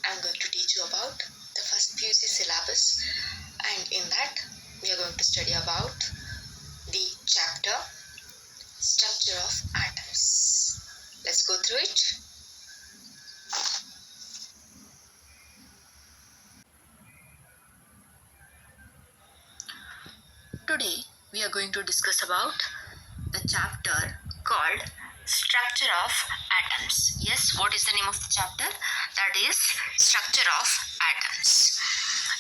I'm going to teach you about the first PUC syllabus, and in that we are going to study about the chapter Structure of Atoms. Let's go through it. Today we are going to discuss about the chapter called Structure of Atoms. Yes, what is the name of the chapter? That is Structure of Atoms.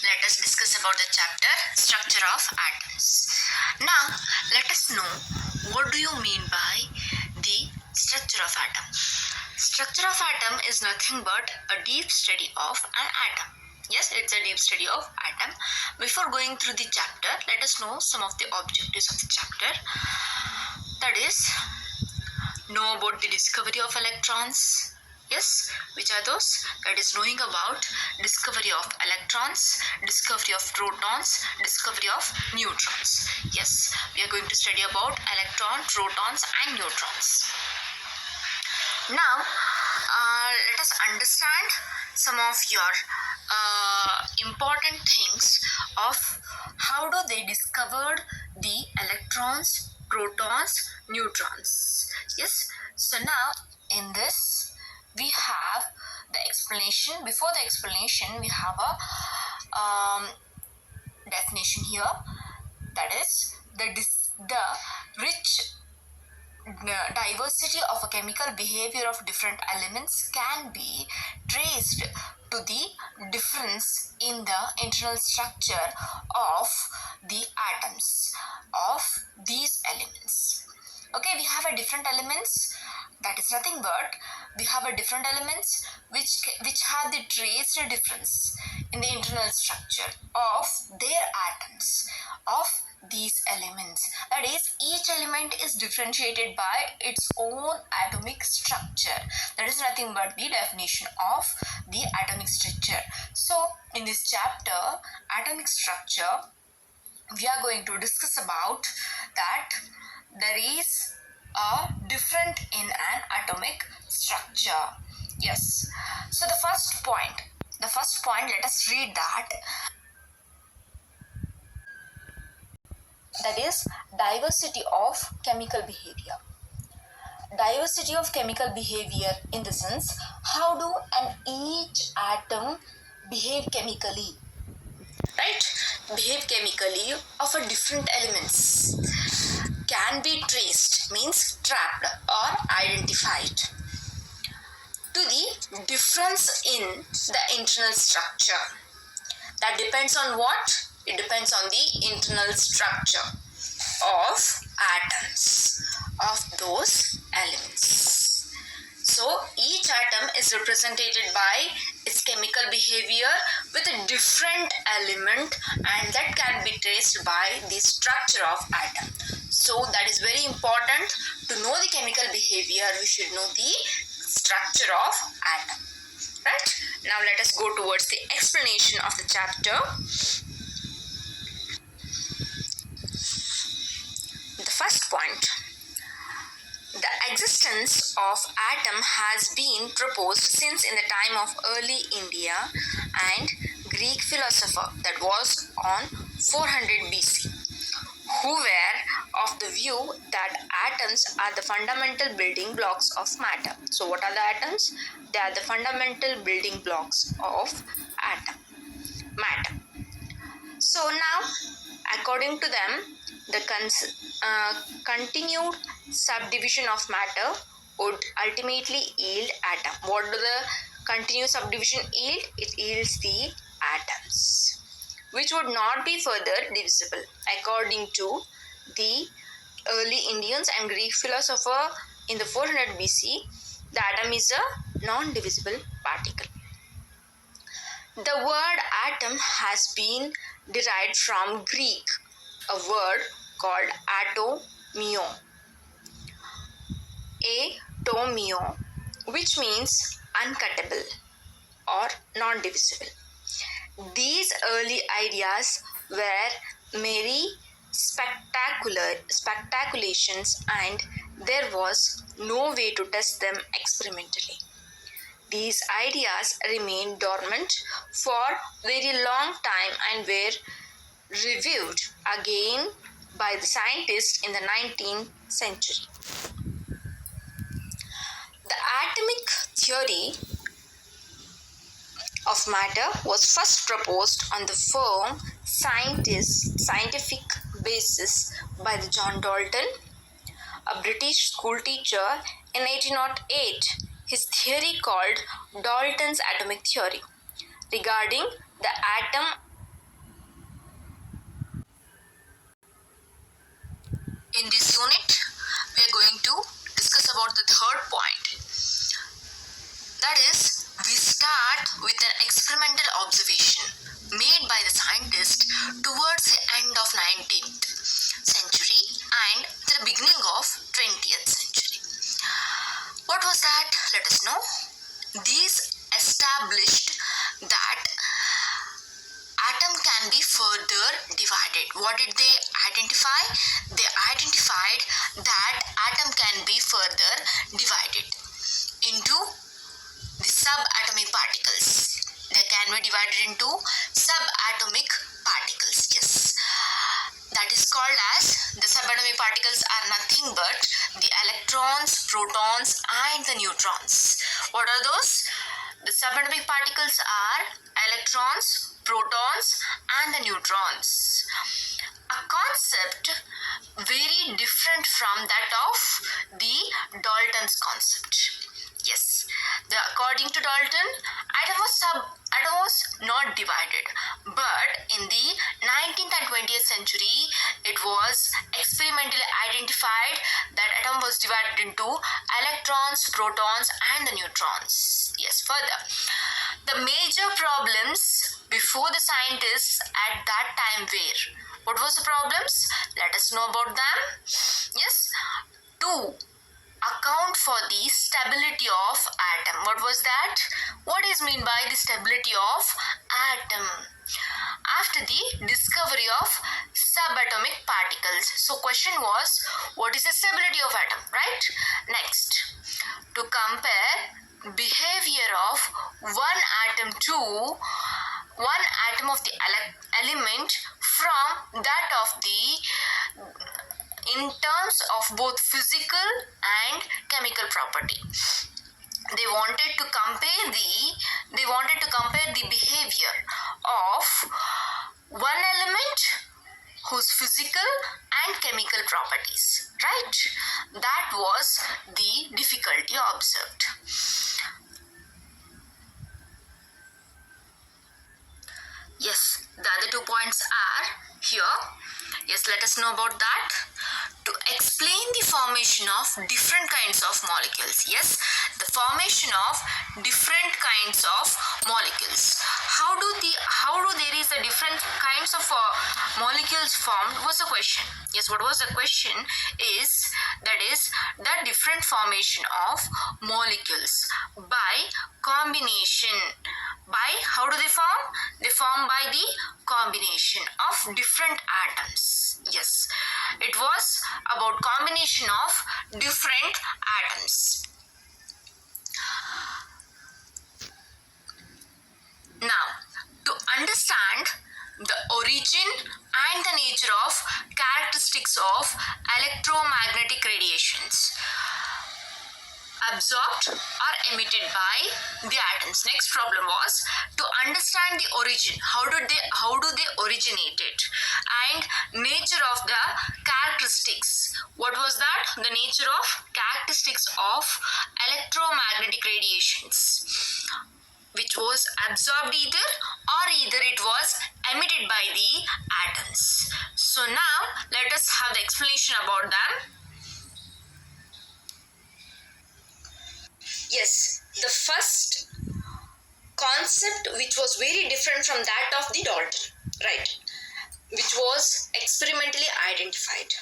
Let us discuss about the chapter Structure of Atoms. Now, let us know what do you mean by the structure of atom. Structure of atom is nothing but a deep study of an atom. Yes, it's a deep study of atom. Before going through the chapter, let us know some of the objectives of the chapter. That is, know about the discovery of electrons. Yes, which are those? That is knowing about discovery of electrons, discovery of protons, discovery of neutrons. Yes, we are going to study about electron, protons and neutrons. Now, let us understand some of your important things of how do they discovered the electrons, protons, neutrons. Yes, so now in this we have the explanation. Before the explanation, we have a definition here. That is the rich diversity of a chemical behavior of different elements can be traced to the difference in the internal structure of the atoms of these elements. Okay, we have a different elements. That is nothing but we have a different elements which have the traced difference in the internal structure of their atoms of these elements. That is, each element is differentiated by its own atomic structure. That is nothing but the definition of the atomic structure. So in this chapter, atomic structure, we are going to discuss about that there is a different in an atomic structure. Yes. So the first point, let us read that. That is diversity of chemical behavior. Diversity of chemical behavior in the sense, how do each atom behave chemically? Right? Behave chemically of a different elements can be traced, means trapped or identified to the difference in the internal structure. That depends on what? It depends on the internal structure of atoms of those elements. So each atom is represented by its chemical behavior with a different element, and that can be traced by the structure of atom. So that is very important. To know the chemical behavior, we should know the structure of atom. Right? Now let us go towards the explanation of the chapter. The first point. The existence of atom has been proposed since in the time of early India and Greek philosopher, that was on 400 BC, who were of the view that atoms are the fundamental building blocks of matter. So what are the atoms? They are the fundamental building blocks of matter. So now, according to them, the continued subdivision of matter would ultimately yield atom. What do the continued subdivision yield? It yields the atoms, which would not be further divisible. According to the early Indians and Greek philosopher in the 400 BC, the atom is a non-divisible particle. The word atom has been derived from Greek, a word called atomio, which means uncuttable or non-divisible. These early ideas were merely speculations, and there was no way to test them experimentally. These ideas remained dormant for very long time and were reviewed again by the scientists in the 19th century. The atomic theory of matter was first proposed on the firm scientific basis by the John Dalton, a British schoolteacher, in 1808. His theory, called Dalton's atomic theory, regarding the atom. In this unit, we are going to discuss about the third point. That is, we start with an experimental observation made by the scientist towards the end of 19th century and the beginning of 20th century. What was that? Let us know. These established that atom can be further divided. What did they identify? They identified that atom can be further divided into the subatomic particles. They can be divided into subatomic particles. Yes. That is called as, the subatomic particles are nothing but the electrons, protons and the neutrons. What are those? The subatomic particles are electrons, protons and the neutrons. A concept very different from that of the Dalton's concept. Yes, according to Dalton, atom was not divided, but in the 19th and 20th century, it was experimentally identified that atom was divided into electrons, protons and the neutrons. Yes, further, the major problems before the scientists at that time were, what was the problems? Let us know about them. Yes, to account for the stability of atom. What was that? What is meant by the stability of atom? After the discovery of subatomic particles. So question was, what is the stability of atom, right? Next, to compare behavior of one atom of the element from that of the, in terms of both physical and chemical property. They wanted to compare the behavior of one element whose physical and chemical properties, right? That was the difficulty observed. Yes, the other 2 points are here. Yes, let us know about that. To explain the formation of different kinds of molecules. Yes, the formation of different kinds of molecules. How do there is a different kinds of molecules formed was the question. Yes, what was the question is, that is the different formation of molecules by combination. By how do they form? They form by the combination of different atoms. Yes, it was about combination of different atoms. Now, to understand the origin and the nature of characteristics of electromagnetic radiations absorbed or emitted by the atoms. Next problem was to understand the origin. How do they originated, and nature of the characteristics. What was that? The nature of characteristics of electromagnetic radiations, which was absorbed either it was emitted by the atoms. So now let us have the explanation about them. Yes, the first concept which was very different from that of the Dalton, right, which was experimentally identified.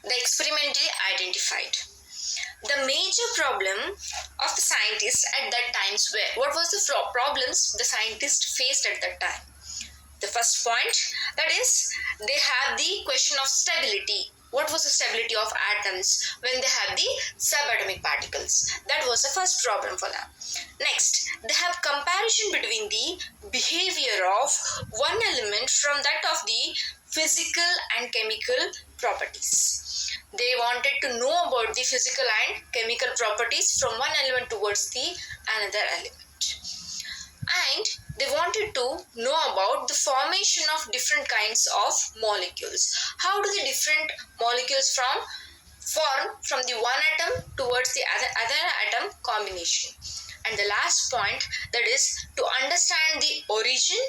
The experimentally identified. The major problem of the scientists at that time were, what was the problems the scientists faced at that time? The first point, that is, they have the question of stability. What was the stability of atoms when they have the subatomic particles? That was the first problem for them. Next, they have comparison between the behavior of one element from that of the physical and chemical properties. They wanted to know about the physical and chemical properties from one element towards the another element. And they wanted to know about the formation of different kinds of molecules. How do the different molecules form from the one atom towards the other atom combination? And the last point, that is to understand the origin,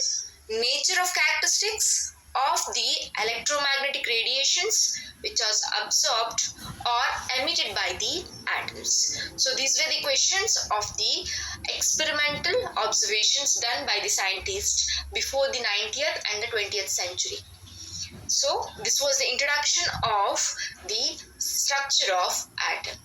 nature of characteristics of the electromagnetic radiations which was absorbed or emitted by the atoms. So these were the questions of the experimental observations done by the scientists before the 19th and the 20th century. So this was the introduction of the structure of atom.